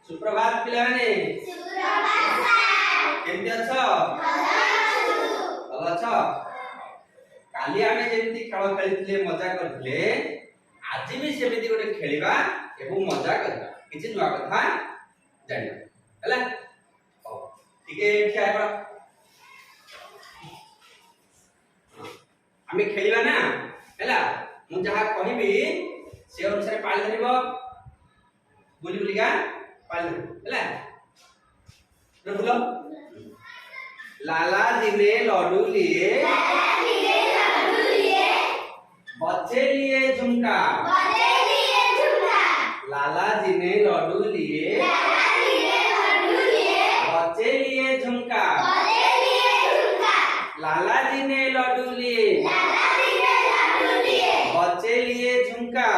सुप्रभात पिलाने सुप्रभात सर केमती अछ भल अछ काली आमे जेमती खेल खेलिथिले मजा करथिले आज भी सेमिति गोटे खेलिबा एवं मजा करबा किछि नुवा कथा जानिबा हला ठीके ठिया पड़ आमे खेलिबा ना हला मु जहा कहिबी से अनुसार पाळी धरिबो बुली बुलिका पाळी हला बोलो लाला जी ने लड्डू लिए बच्चे लिए झुमका लाला जी ने लड्डू लिए बच्चे लिए झुमका लाला जी ने लड्डू लिए बच्चे लिए झुमका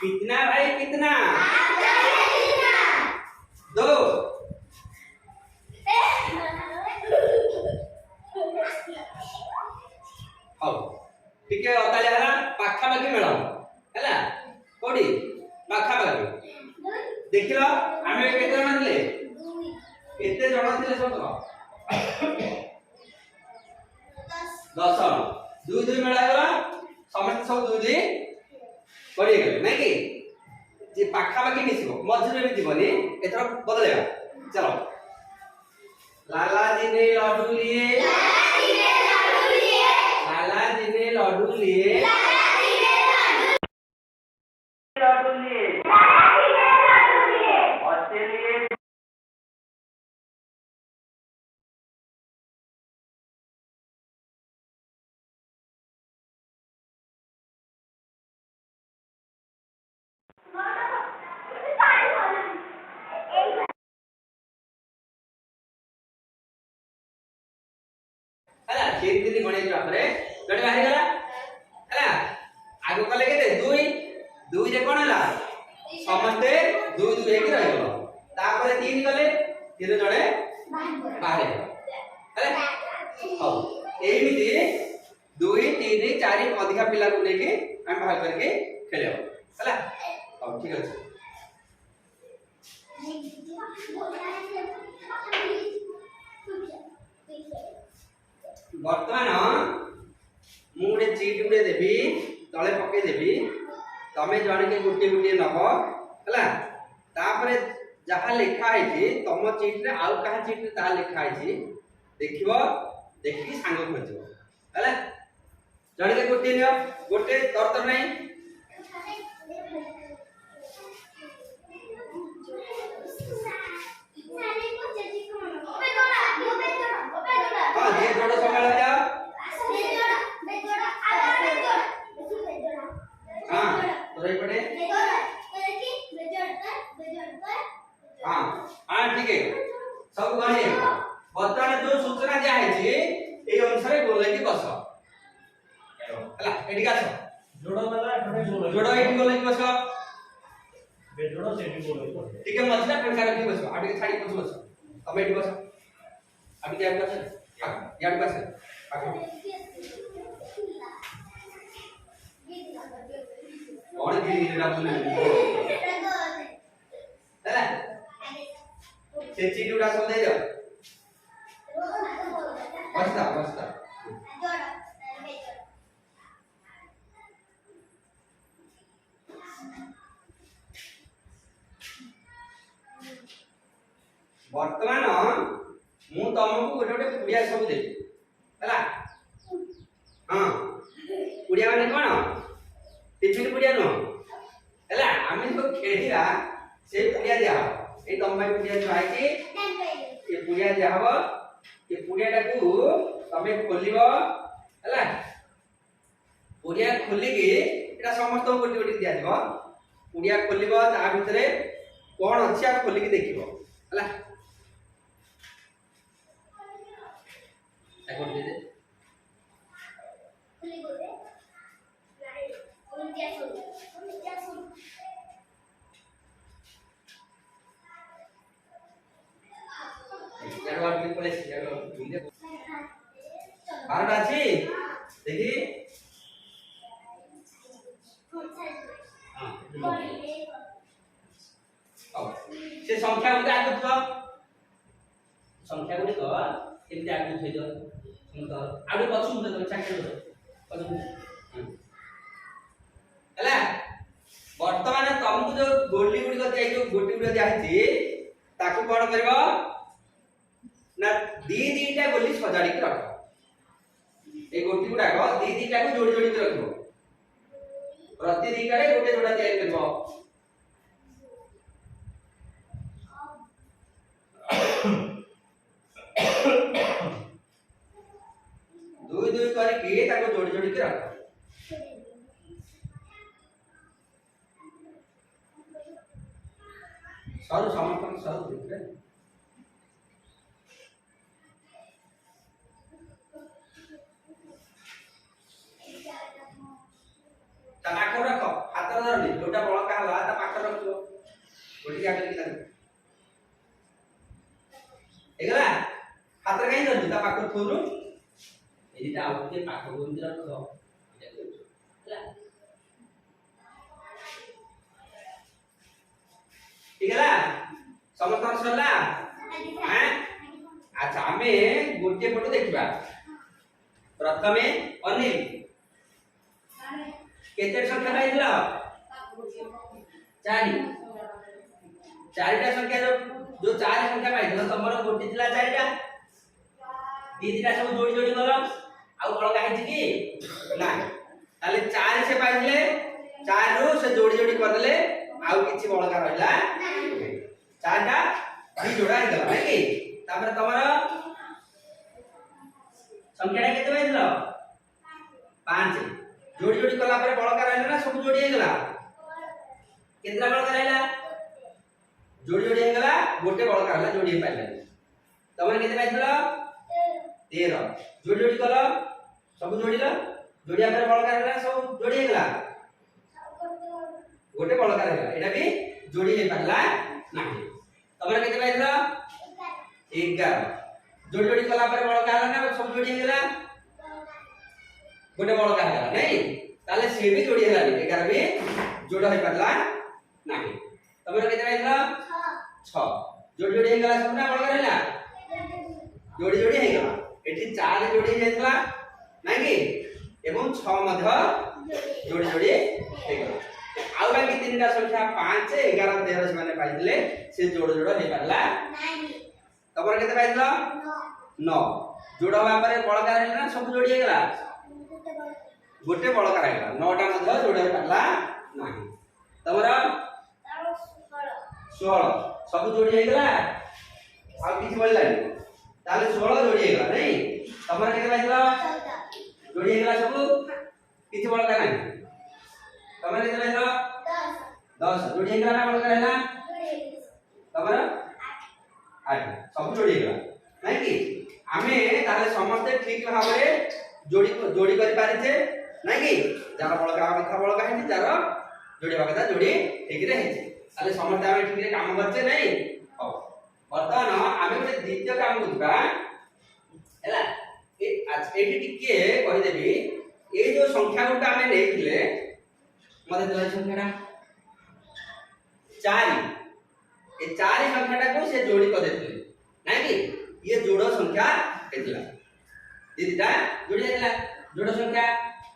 कितना भाई कितना दो ठीक है ताले हला पाखा बाकी मेळ हला कोडी पाखा बाकी देखिलो आमे केते जण दिले केते जण दिले सब 10 दुई दुई मेळा गला समस्त सब दुई दुई पड़ी गले नै कि जे पाखा बाकी मिसिबो मझरे भी दिबनी एथरा बदलेबा चलो लाला जी ने लड्डू लिए लाला जी ने लड्डू लिए लड्डू लिए बच्चे लिए हला खेत दिन गणे जा परे गणे बाहर गला हला आगो कले केते दुई दुई रे कोन हला समस्ते दुई दुई एक रहि गलो तापरे तीन गले तीन जणे बाहर हला हो एमिति दुई तीन चारि अधिका पिला को लेके हम भाग करके खेले हला हो ठीक अछि वर्तमान मु गोटे चीट गुटे देबी तले पके देबी तमे जण के गुटे गुटे नबो हला तापरे जहा लिखा है तम चीट रे आउ कहा चीट रे ता लिखा है देखिबो देखि सांग खोजो हला जण के गुटे नियो गुटे तरतर नै हां ये जोड़ो संभाल जा हां तो रे पड़े हां हां ठीक है सब गणी वर्तमान जो सूचना दिया है जी ए अनुसार बोले कि बस हला एडी का जोड़ो वाला जोड़ो एडी बोले कि बस बे जोड़ो से एडी बोले ठीक है मछला प्रकार की बस आडी के छाड़ी बस अब एडी बस अभी क्या बस यार बस और भी बोले हला से चीटी उड़ा सब दे दो बसता वर्तमान मु तुमको गोटे गोटे पुड़िया सब देबी हला हां पुड़िया माने कोन टिफिन पुड़िया नो हला आमे जो खेलिरा से पुड़िया दिया ए तम भाई पुड़िया जो आइची ये पुड़िया दिया हबो ये पुड़िया टाकू तमे खोलिबो हला पुड़िया खोली की एटा समस्त गोटी गोटी दिया दिबो पुड़िया खोलिबो ता भितरे कोन अछि आ खोली की देखिबो हला अकॉर्ड दे दे खुली बोले उन क्या सुन यार बार भी पड़े यार भूल दे बारह अछि देखी हां से संख्या गुडी आगु थो संख्या गुडी को केमती आगु थई दो सुंदर आडू पछु तो चाके दो पछु हला वर्तमान तुमको जो गोली गुडी को दिया जो गोटी गुडी दिया है ताकू कोन करबो ना दीटा गोली सजाड़ी के रख ए गोटी गुडा को दीटा को जोड़ी जोड़ी के रखबो प्रति दिगारे गोटे जोड़ा तैयार करबो दुई दुई करके ताको जोड़ी जोड़ी के रख सारू समर्थन सारू देखरे ता पाखर रख हाथ धरनी जोटा बळका हला ता पाखर रखो गोटी का करके ताको एगला हाथ रे काई धरनी ता पाखर थोरु एटा आउटे पाखर गोंदी रखो एटा ठीक है ना समर्थन सरला हैं अच्छा हमें गोटे फोटो देखबा प्रथमे अनिल केते संख्या पाइला चारि चारिटा संख्या जो चार संख्या पाइला तमरो गोटे दिला चारिटा दीदिटा सब जोड़ी जोड़ी गलो आ बळ काहे कि ना ताले चार से पाइले चार रो से जोड़ी जोड़ी कर देले आउ किछि बळका रहला चारटा दी जोड़ा हे गला नै कि तापर तमरो संख्याटा केते पाइलो 5 जोड़ी जोड़ी कला पर बळका रहला ना सब जोड़ी हे गला केतरा बळका रहला जोड़ी जोड़ी हे गला गोटे बळका रहला जोड़ी हे पाइला तमरे केते पाइलो 13 जोड़ी जोड़ी कला सब जोड़ीला जोड़िया पर बळका रहला सब जोड़ी हे गला गोटे बळका रहला एटा भी जोड़ी हे पाइला नाही तमरे केते पाइलो 11 जोड़ी जोड़ी कला पर बळका रहला ना सब जोड़ी हे गला गोटे बळका हे गला नहीं ताले से भी जोड़ी हेला 11 भी जोड़ा हे पाइला नाही तमरे केते पाइलो 6 जोड़ी जोड़ी हे गला सब ना बळका रहला जोड़ी जोड़ी हे गला एठी 4 जोड़ी हेतला नाही कि एवं 6 मध्य जोड़ी जोड़ी हे गला आउ बाकी तीनटा संख्या 5 11 13 से माने पाइले से जोड़ जोड़ हे पारला नाही तमरे केते पाइलो 9 जोड़ा बारे बळका रहला ना सब जोड़ी हे गला गोटे बळका रहला 9टा मध्य जोड़ हे पारला नाही तमरा 16 सब जोड़ी हे गला आ किछ बोलला ताले 16 जोड़ी हे गला नहीं तमरा केते पाइलो 14 जोड़ी हे गला सब किछ बळका नाही तमरा केते पाइलो 10 जोड़ी हे गला ना बळका रहला तमरा 8 सब जोड़ी हे गला नहीं कि आमे ताले समस्त ठीक भाबरे जोड़ी करि पारिछे नहीं कि जार बळका कथा बळका हेछि जार जोड़ी कथा जोड़ी ठीक रे हेछि ताले समस्त आमे ठीक रे काम करछे नहीं हो वर्तमान आमे गोटे द्वितीय काम करबा हैला एठी टिके कहि देबी ए जो संख्या गुटा आमे नेथिले मते दिला संख्याटा 4 ए 4 संख्याटा को से जोड़ी कर देथिले नहीं कि ये जोड़ संख्या हेतला दीदिटा जोड़ी हेतला जोड़ संख्या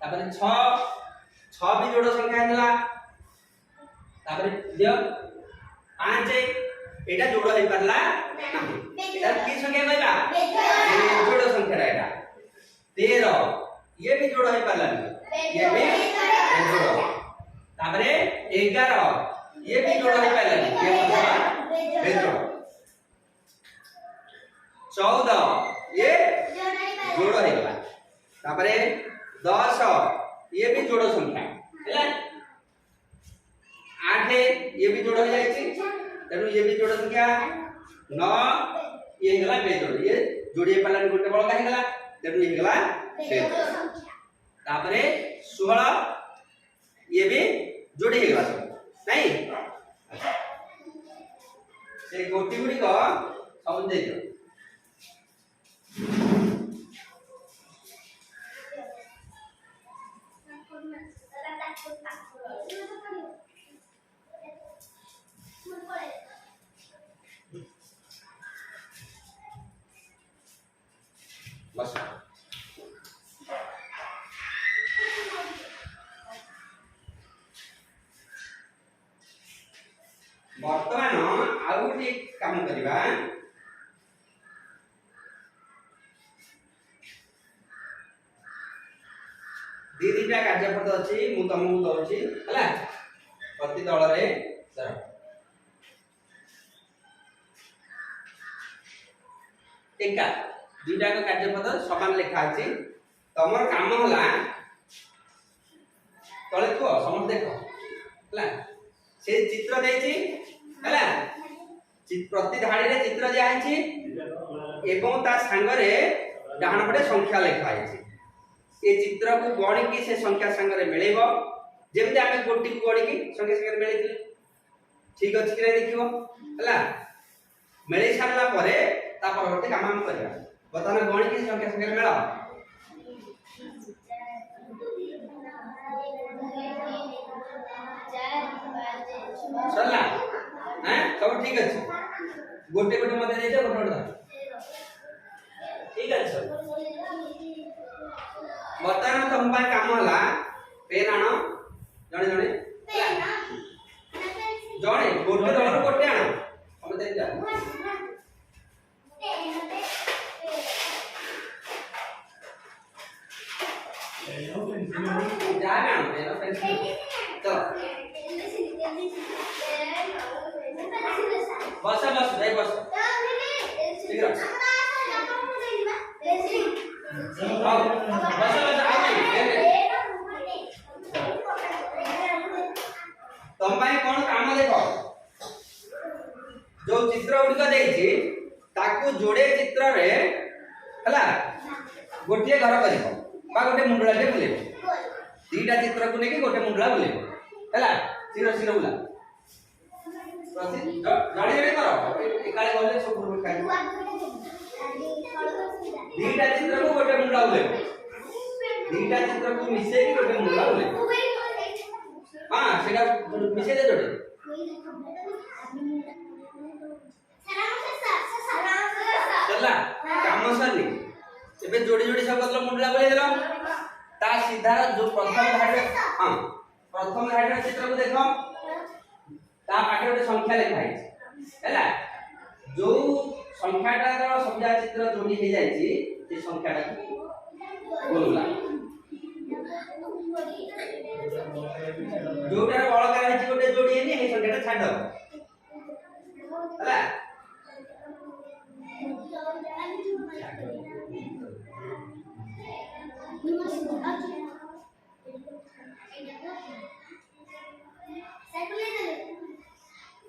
तापर 6 भी जोड़ संख्या हेतला तापर दियो 5 एटा जोड़ हे परला एटा की संख्या कहला जोड़ संख्या एटा 13 ये भी जोड़ हे परला ये भी जोड़ तापर 11 ये भी जोड़ हे परला ये जोड़ 14 ये जोड़ हे गला तापर 10 ये भी जोड़ संख्या हैला 8 ये भी जोड़ हो जाय छी तेनु ये भी जोड़ संख्या 9 ये गला बेजोड़ ये जोड़िए पालन गोटे बळका हे गला तेनु ये गला बेजोड़ संख्या तापर 16 ये भी जोड़ी हे गला नहीं से गोटी गुडी को समझ दे दियो वर्तमान आउ गोटे काम करबा दी दिटा कार्यपद अछि मु तुमको दउछि हला प्रति दल रे सर टेका दुटा का कार्यपद समान लिखा अछि तमर काम होला तळे को समझ देखो हला से चित्र देछि हला प्रति धाड़ी रे चित्र दिया अछि एवं ता संगरे डाहण पटे संख्या लिखा अछि ए चित्र को गणी की से संख्या संगरे मिलेबो जेमते आमे गोटी को गणी की संख्या संगरे मिलेथिले ठीक अछि कि नै देखिबो हला मिले सारला परे ता परवर्ती काम हम करिया बर्तमान गणी की संख्या संगरे मिला सरला हैं सब ठीक अछि गोटे गोटे मते देते गोटे गोटे ठीक अछि सब बर्तमान तुम पाई काम होला पेन आनो जणे जणे जणे गोटे दलर गोटे आनो हम दे जा जा आनो पेन पेंसिल चलो बस बस भाई बस ठीक है आओ बस बस आओ तुम भाई कौन काम देखो जो चित्र उड़का देछि ताकू जोड़े चित्र रे हला गोटे घर करियो बा गोटे मुंडला टे बुलेबो दीटा चित्र को नेकी गोटे मुंडला बुलेबो हला सिरो सिरो बुला प्रति गाड़ी रे करो एकाले गले सब ग्रुप खाइ दीटा चित्र को गोटे मुंडला बुलेबो दीटा चित्र को मिसे की गोटे मुंडला बुलेबो हां सेटा मिसे दे जोड़े चला काम सरनी एबे जोड़ी जोड़ी सब बदल मुंडला बोले देलो ता सीधा जो प्रथम धाडी हां प्रथम धाडी चित्र को देखो ता पाठे ଗୋଟେ संख्या लिखा है हैला जो संख्याटा रो सबजा चित्र जोड़ी हे जाई छी से संख्याटा बोलला जोटा बळ करा छी ଗୋଟେ जोड़ी हे हे संख्याटा छाड़ दो हैला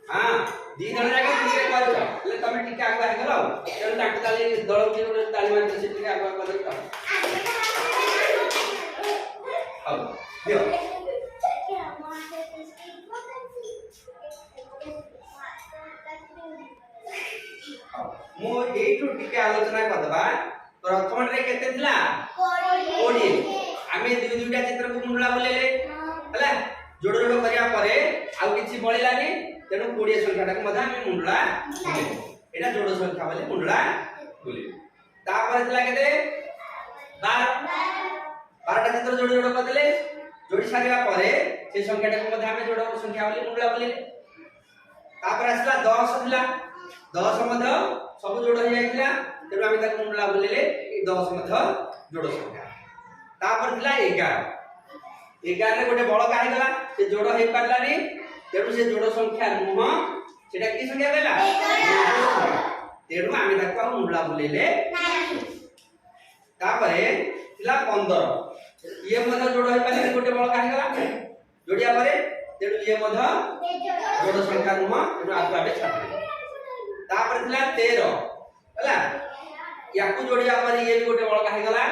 हां दी जण जाके ठीक करछ ले तमे टिके आगु आ गेलो तेन ताकू ताली दळ के ଗୋଟେ ताली मार से टिके आगु कर दो हां दियो मो एठु टिके आलोचना करदबा प्रथम रे केते थिला 20 आमे दुईटा चित्र को मुंडला बोलेले हला जोड़ जोड़ करिया परे आउ किछि बळिलानी तेनु 20 संख्याटा को मधा आमे मुंडला एटा जोड़ संख्या बोले मुंडला बोले तापर थिला केते 12टा चित्र जोड़ जोड़ करदेले जोड़ी सारिया परे से संख्याटा को मधा आमे जोड़ संख्या बोले मुंडला बोले तापर आसला 10 थिला 10 मधा सब जोड़ हो जाइतिला तेनु आमे ताको मुंडला बोलेले ए 10 मधा जोड़ संख्या तापर थिला 11 रे गोटे बळ काहे गला से जोड़ हे पारलानी तेनु से जोड़ संख्या नुह सेटा की संख्या देला तेनु आमे ताको मुंडला बोलेले नाही तापरे थिला 15 ये मधा जोड़ हे पारलानी गोटे बळ काहे गला जोड़िया परे तेनु ये मधा जोड़ संख्या नुह तेनु आगु आबे छाड़ तापर थिला 13 हला याकू जोड़िया परे ये भी गोटे बळ काहे गला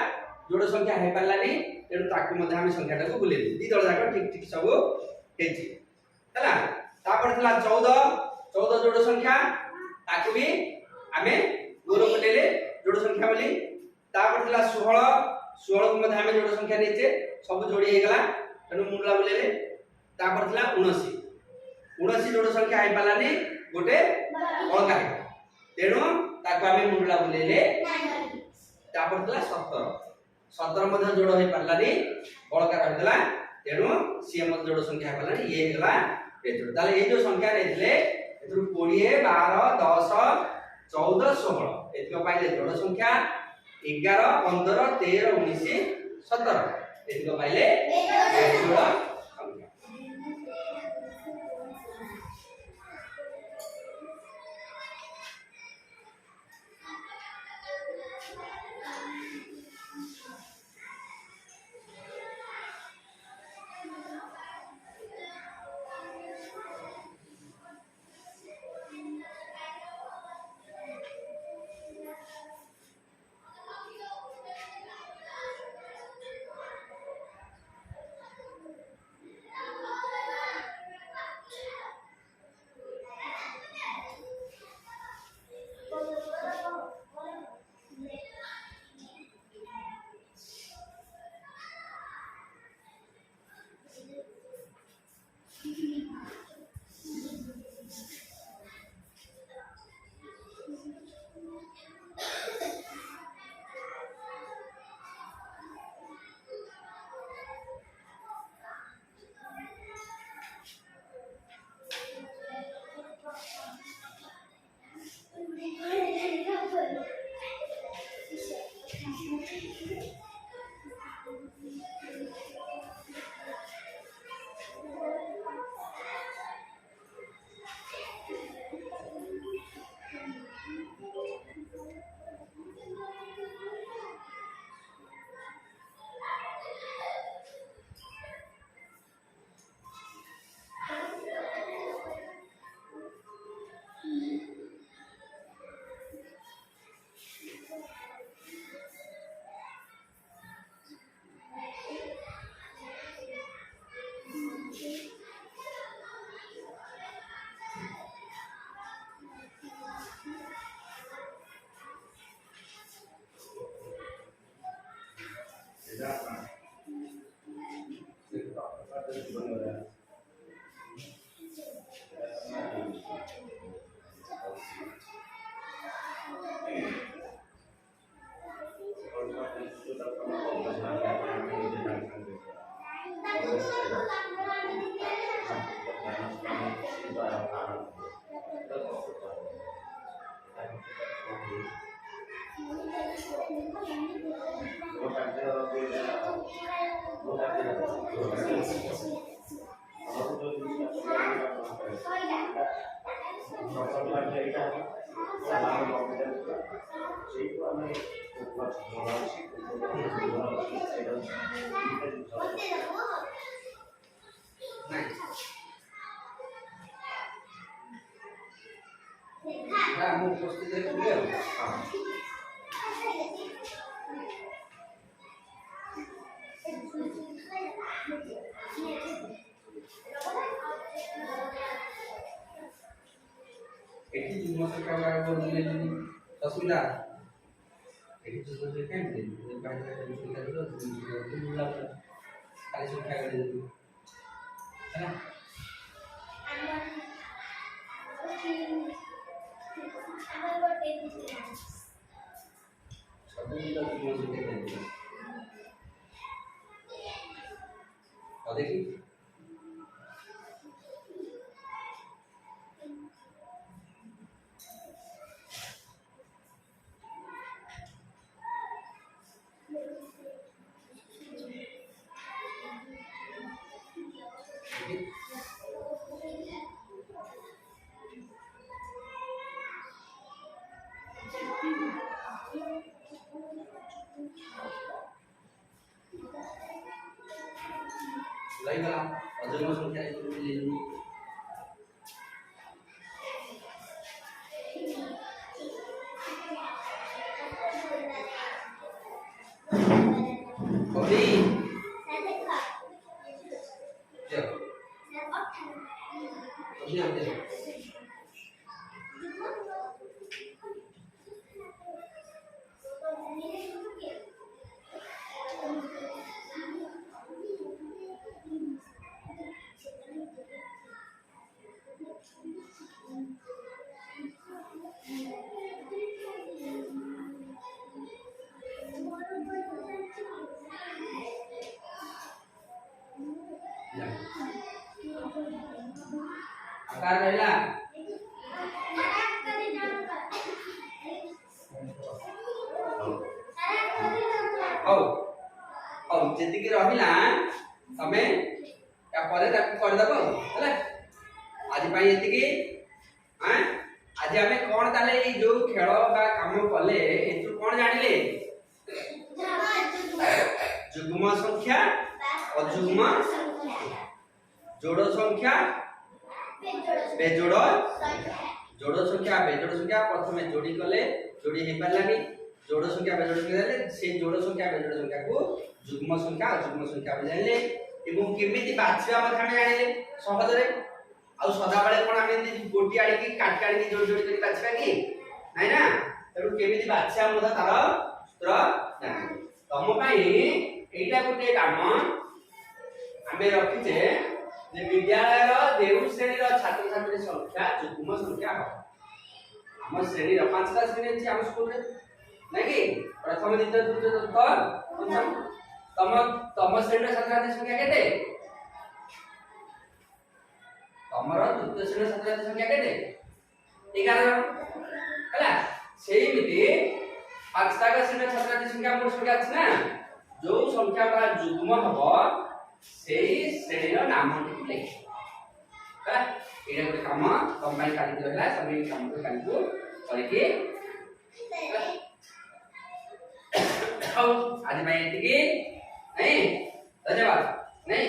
जोड़ संख्या हे पारलानी तेनु ताकू मधा हम संख्याटा को बुले दी दळ जाक ठीक ठीक सब हेची हला तापर थला 14 जोड़ संख्या ताकू भी हमें गोर बुलेले जोड़ संख्या बोली तापर थला 16 को मधा हम जोड़ संख्या नेचे सब जोड़ी हे गला तेनु मुंडला बुलेले तापर थला 79 जोड़ संख्या हे पालानी गोटे बळका हे तेनु ताकू हम मुंडला बुलेले तापर थला 17 मध्य जोड़ हो पारलानी बळका रहला तेनु सी मध्य जोड़ संख्या पारलानी ये हेला ए जोड़ ताले ए जो संख्या रहले एथुरु 20 12 10 14 16 एतिक पाइले जोड़ संख्या 11 15 13 19 17 एतिक पाइले जोड़ संख्या। Tasmina. Jadi sesuatu kan jadi banyak dari kita itu jumlah kali suka kali itu. Karena satu kita cuma suka itu. Ada sih. Baiklah, wajib masuk ke itu dulu. Kopi. Ya. Kopi apa? Akar adalah जेतिकी रहिला तमे या परे ताकू कर दबो हला आज पई एतिकी हां आज हमें कोन ताले ए जो खेल बा काम कले एतु कोन जानिले जुग्म संख्या अजुग्म जोड़ संख्या बेजोड़ जोड़ संख्या बेजोड़ संख्या प्रथमे जोड़ी कले जोड़ी हे पालानी जोड़ संख्या बेजोड़ संख्या देले से जोड़ संख्या बेजोड़ संख्या को जुग्म संख्या अजुग्म संख्या बे जानले एवं केमिति बाछिया मत हम जानिले सहज रे आ सदा बेले कोन हम गोटी आडी की काट काट की जोड़ जोड़ करी बाछिया की नै ना तेरु केमिति बाछिया मत तार सूत्र तम पई एटा गुटे काम आमे रखिते जे विद्यालय देउ श्रेणी छात्र छात्री संख्या जुग्म संख्या हो हम श्रेणी 5 टा श्रेणी अछि हम स्कूल रे नै कि प्रथम द्वितीय तृतीय चतुर्थ पंचम तम श्रेणी छात्र छात्री संख्या केते तमर तृतीय श्रेणी छात्र छात्री संख्या केते 11 हला सेही मिति 5 टा श्रेणी छात्र छात्री संख्या मोर संख्या अछि ना जो संख्या का जुग्म हबो सेही श्रेणी रो नाम लिख हा एटा गुटे काम कंबाइन काली रहला सबै काम को काली को करके आज भाई एतिके नहीं धन्यवाद नहीं